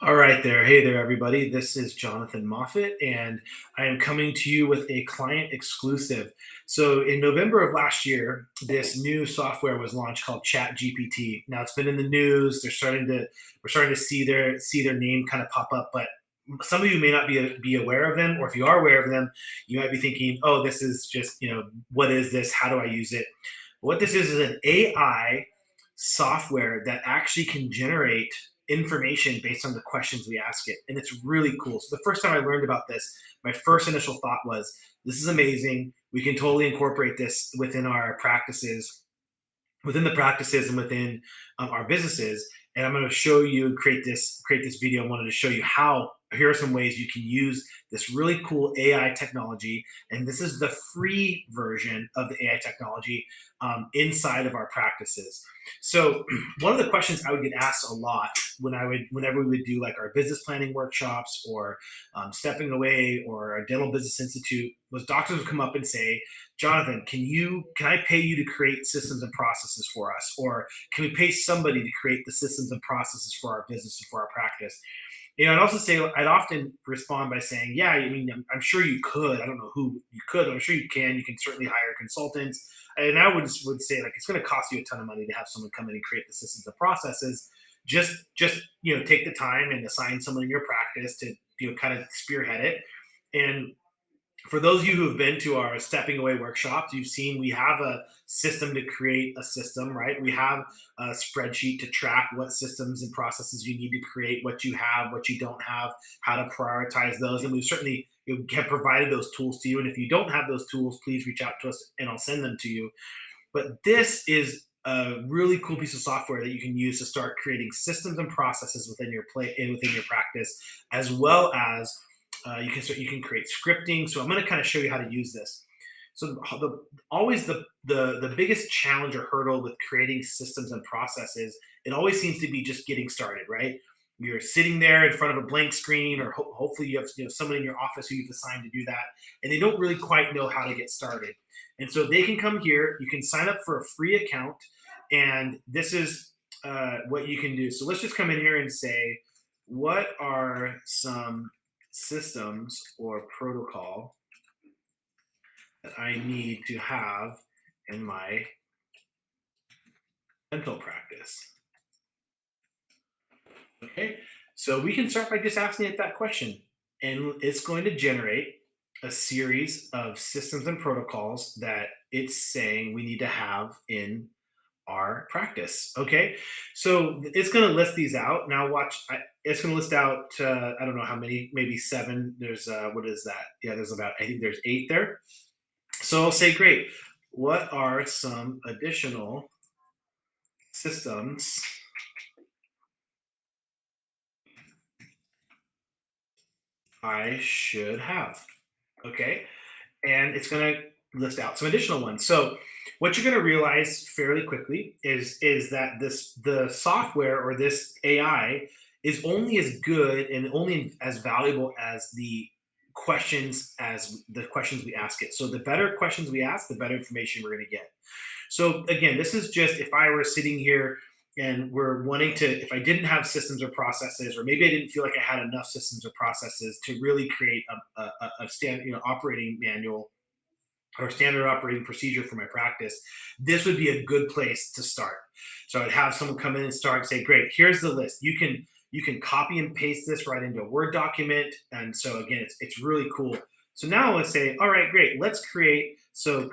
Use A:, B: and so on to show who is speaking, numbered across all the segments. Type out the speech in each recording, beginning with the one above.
A: All right there. Hey there, everybody. This is Jonathan Moffat, and I am coming to you with a client exclusive. So, in November of last year, this new software was launched called ChatGPT. Now, it's been in the news. We're starting to see their name kind of pop up, but some of you may not be aware of them, or if you are aware of them, you might be thinking, "Oh, this is just what is this? How do I use it?" What this is an AI software that actually can generate information based on the questions we ask it. And it's really cool. So the first time I learned about this, my first initial thought was, this is amazing. We can totally incorporate this within the practices and within our businesses. And I'm going to show you and create this video. I wanted to show you how. Here are some ways you can use this really cool AI technology, and this is the free version of the AI technology inside of our practices. So, one of the questions I would get asked a lot whenever we would do like our business planning workshops or stepping away or our dental business institute was doctors would come up and say, Jonathan, can I pay you to create systems and processes for us? Or can we pay somebody to create the systems and processes for our business and for our practice? I'd often respond by saying, yeah, I mean, I'm sure you could. I don't know who you could, but I'm sure you can. You can certainly hire consultants. And I would say like it's going to cost you a ton of money to have someone come in and create the systems and processes. Just take the time and assign someone in your practice to kind of spearhead it. And for those of you who have been to our stepping away workshops, you've seen we have a system to create a system, right? We have a spreadsheet to track what systems and processes you need to create, what you have, what you don't have, how to prioritize those. And we've certainly have provided those tools to you. And if you don't have those tools, please reach out to us and I'll send them to you. But this is a really cool piece of software that you can use to start creating systems and processes within your play and within your practice, as well as you can create scripting. So I'm going to kind of show you how to use this. So always the biggest challenge or hurdle with creating systems and processes, it always seems to be just getting started, right? You're sitting there in front of a blank screen, or hopefully you have someone in your office who you've assigned to do that, and they don't really quite know how to get started. And so they can come here. You can sign up for a free account, and this is what you can do. So let's just come in here and say, what are some systems or protocol that I need to have in my dental practice? Okay, so we can start by just asking it that question, and it's going to generate a series of systems and protocols that it's saying we need to have in our practice. Okay, so it's going to list these out. Now, it's going to list out. I don't know how many, maybe seven. There's what is that? Yeah, there's about. I think there's eight there. So I'll say, great. What are some additional systems I should have? Okay, and it's going to list out some additional ones. So what you're going to realize fairly quickly is that the software or this AI is only as good and only as valuable as the questions we ask it. So the better questions we ask, the better information we're going to get. So again, this is just if I were sitting here and we're wanting to, if I didn't have systems or processes, or maybe I didn't feel like I had enough systems or processes to really create a standard, operating manual or standard operating procedure for my practice, this would be a good place to start. So I'd have someone come in and start and say, great, here's the list. You can copy and paste this right into a Word document. And so again, it's really cool. So now let's say, all right, great,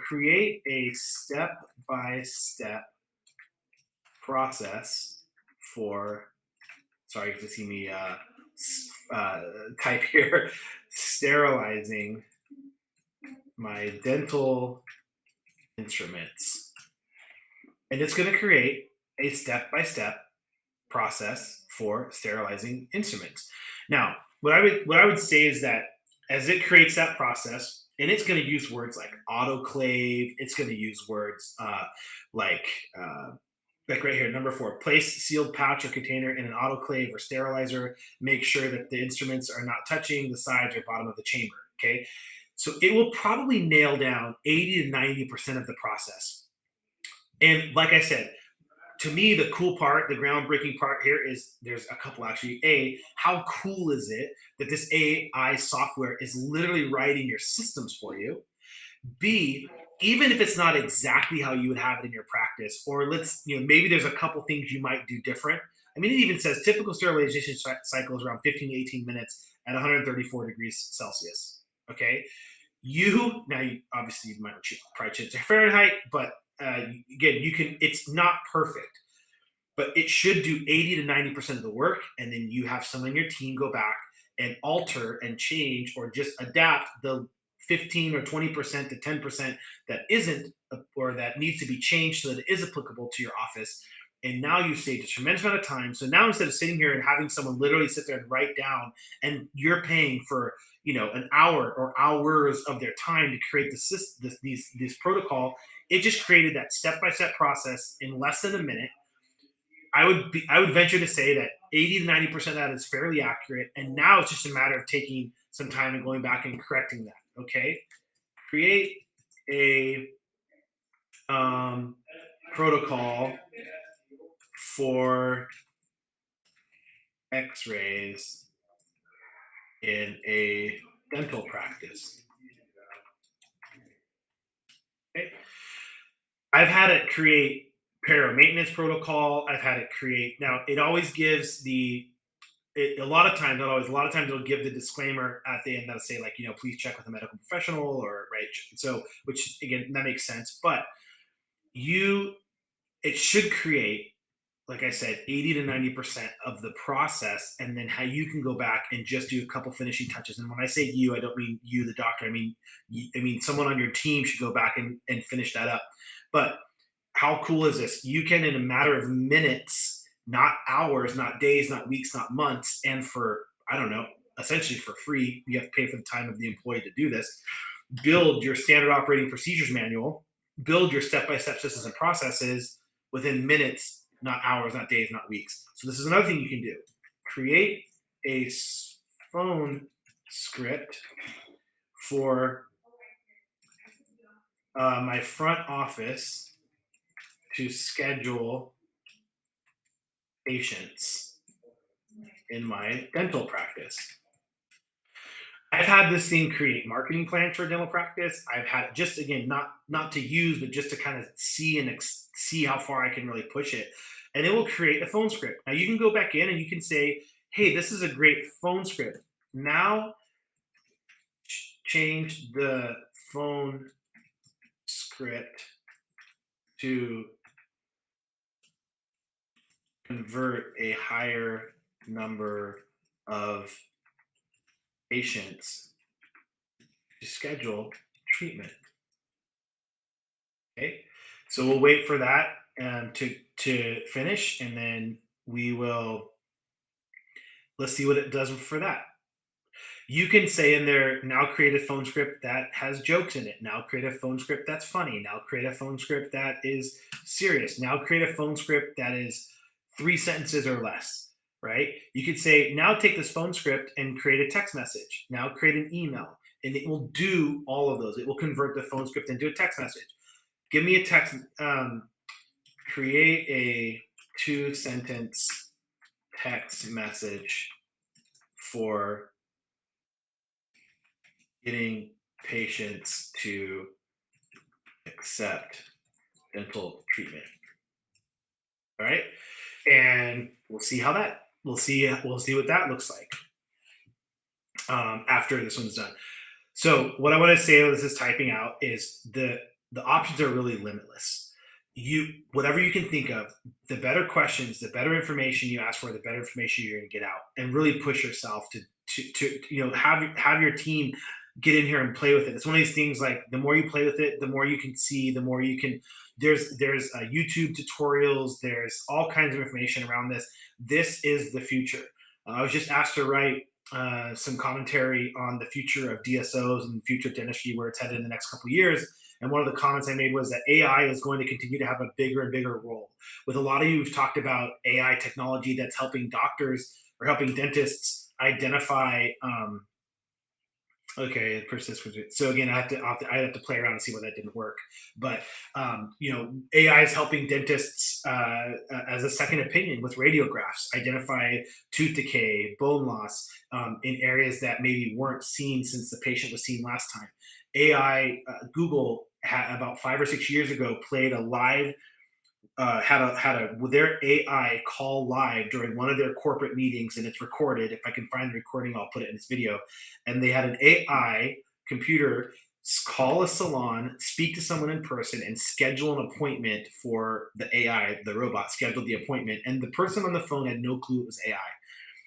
A: create a step-by-step process for, sorry, you have to see me type here, sterilizing my dental instruments. And it's going to create a step-by-step process for sterilizing instruments. Now, what I would say is that as it creates that process, and it's going to use words like autoclave, it's going to use words like like right here, number 4, place sealed pouch or container in an autoclave or sterilizer. Make sure that the instruments are not touching the sides or bottom of the chamber. Okay, so it will probably nail down 80 to 90% of the process. And like I said, to me, the cool part, the groundbreaking part here is there's a couple actually. A, how cool is it that this AI software is literally writing your systems for you? B, even if it's not exactly how you would have it in your practice, or maybe there's a couple things you might do different. I mean, it even says typical sterilization cycle is around 15 to 18 minutes at 134 degrees Celsius. Okay. Obviously you might probably change to Fahrenheit, but again, it's not perfect, but it should do 80 to 90% of the work. And then you have someone in your team go back and alter and change or just adapt the 15 or 20% to 10% that isn't, or that needs to be changed so that it is applicable to your office. And now you've saved a tremendous amount of time. So now instead of sitting here and having someone literally sit there and write down, and you're paying for an hour or hours of their time to create this protocol, it just created that step by step process in less than a minute. I would venture to say that 80 to 90% of that is fairly accurate. And now it's just a matter of taking some time and going back and correcting that. Okay. Create a protocol for x-rays in a dental practice. Okay. I've had it create para maintenance protocol. I've had it create, now it always gives a lot of times, not always, a lot of times it'll give the disclaimer at the end that'll say, like, please check with a medical professional, or right. So, which again, that makes sense. But it should create, like I said, 80 to 90% of the process, and then how you can go back and just do a couple finishing touches. And when I say you, I don't mean you, the doctor. I mean someone on your team should go back and finish that up. But how cool is this? You can, in a matter of minutes, not hours, not days, not weeks, not months, and for, I don't know, essentially for free, you have to pay for the time of the employee to do this, build your standard operating procedures manual, build your step by step systems and processes within minutes, not hours, not days, not weeks. So, this is another thing you can do: create a phone script for my front office to schedule patients in my dental practice. I've had this thing create marketing plans for dental practice. I've had, just again, not to use, but just to kind of see and see how far I can really push it. And it will create a phone script. Now you can go back in and you can say, "Hey, this is a great phone script. Now change the phone script to convert a higher number of patients to schedule treatment." Okay, so we'll wait for that to finish, and then let's see what it does for that. You can say in there, "Now create a phone script that has jokes in it. Now create a phone script that's funny. Now create a phone script that is serious. Now create a phone script that is 3 sentences or less." Right? You could say, "Now take this phone script and create a text message. Now create an email." And it will do all of those. It will convert the phone script into a text message. Give me a text, create a 2 sentence text message for getting patients to accept dental treatment. All right. And we'll see what that looks like after this one's done. So what I want to say, this is typing out, is the options are really limitless. Whatever you can think of, the better questions, the better information you ask for, the better information you're going to get out, and really push yourself to have your team get in here and play with it. It's one of these things, like, the more you play with it, the more you can see, the more you can. There's YouTube tutorials. There's all kinds of information around this. This is the future. I was just asked to write some commentary on the future of DSOs and the future of dentistry, where it's headed in the next couple of years. And one of the comments I made was that AI is going to continue to have a bigger and bigger role. With a lot of you who've talked about AI technology that's helping doctors or helping dentists identify Okay, persist with it. So again, I have to play around and see why that didn't work. But AI is helping dentists as a second opinion with radiographs identify tooth decay, bone loss in areas that maybe weren't seen since the patient was seen last time. Google had about 5 or 6 years ago played a live had a with their AI call live during one of their corporate meetings, and it's recorded. If I can find the recording, I'll put it in this video. And they had an AI computer call a salon, speak to someone in person, and schedule an appointment for the AI. The robot scheduled the appointment, and the person on the phone had no clue it was AI.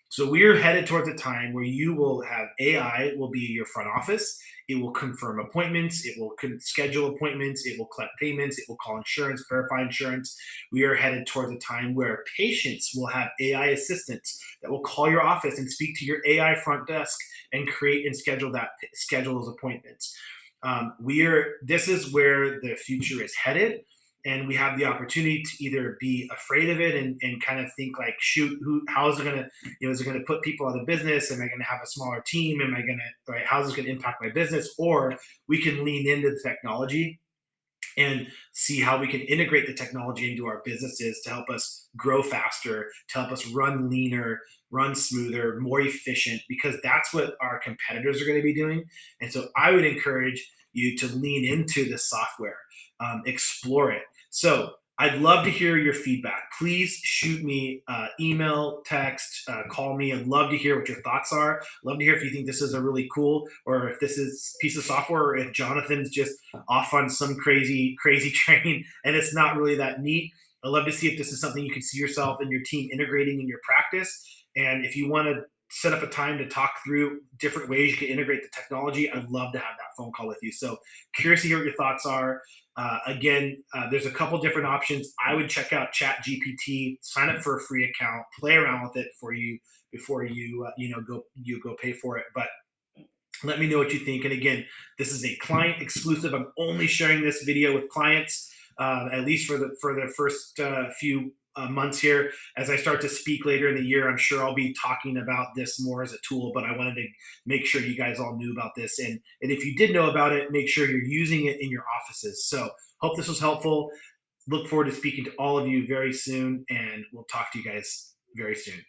A: So we're headed towards a time where you will have AI will be your front office. It will confirm appointments. It will schedule appointments. It will collect payments. It will call insurance, verify insurance. We are headed towards a time where patients will have AI assistants that will call your office and speak to your AI front desk and create and schedule those appointments. We are. This is where the future is headed, and we have the opportunity to either be afraid of it and kind of think like, shoot, how is it going to, is it going to put people out of business? Am I going to have a smaller team? Am I going to, right, how's this going to impact my business? Or we can lean into the technology and see how we can integrate the technology into our businesses to help us grow faster, to help us run leaner, run smoother, more efficient, because that's what our competitors are going to be doing. And so I would encourage you to lean into the software, explore it. So I'd love to hear your feedback. Please shoot me email, text, call me. I'd love to hear what your thoughts are. Love to hear if you think this is a really cool, or if this is piece of software, or if Jonathan's just off on some crazy train and it's not really that neat. I'd love to see if this is something you can see yourself and your team integrating in your practice. And if you want to set up a time to talk through different ways you can integrate the technology, I'd love to have that phone call with you. So curious to hear what your thoughts are. There's a couple different options. I would check out Chat GPT, sign up for a free account, play around with it for you before you go pay for it. But let me know what you think. And again, this is a client exclusive. I'm only sharing this video with clients, at least for the first few months here. As I start to speak later in the year, I'm sure I'll be talking about this more as a tool. But I wanted to make sure you guys all knew about this, and if you did know about it, make sure you're using it in your offices. So hope this was helpful. Look forward to speaking to all of you very soon, and we'll talk to you guys very soon.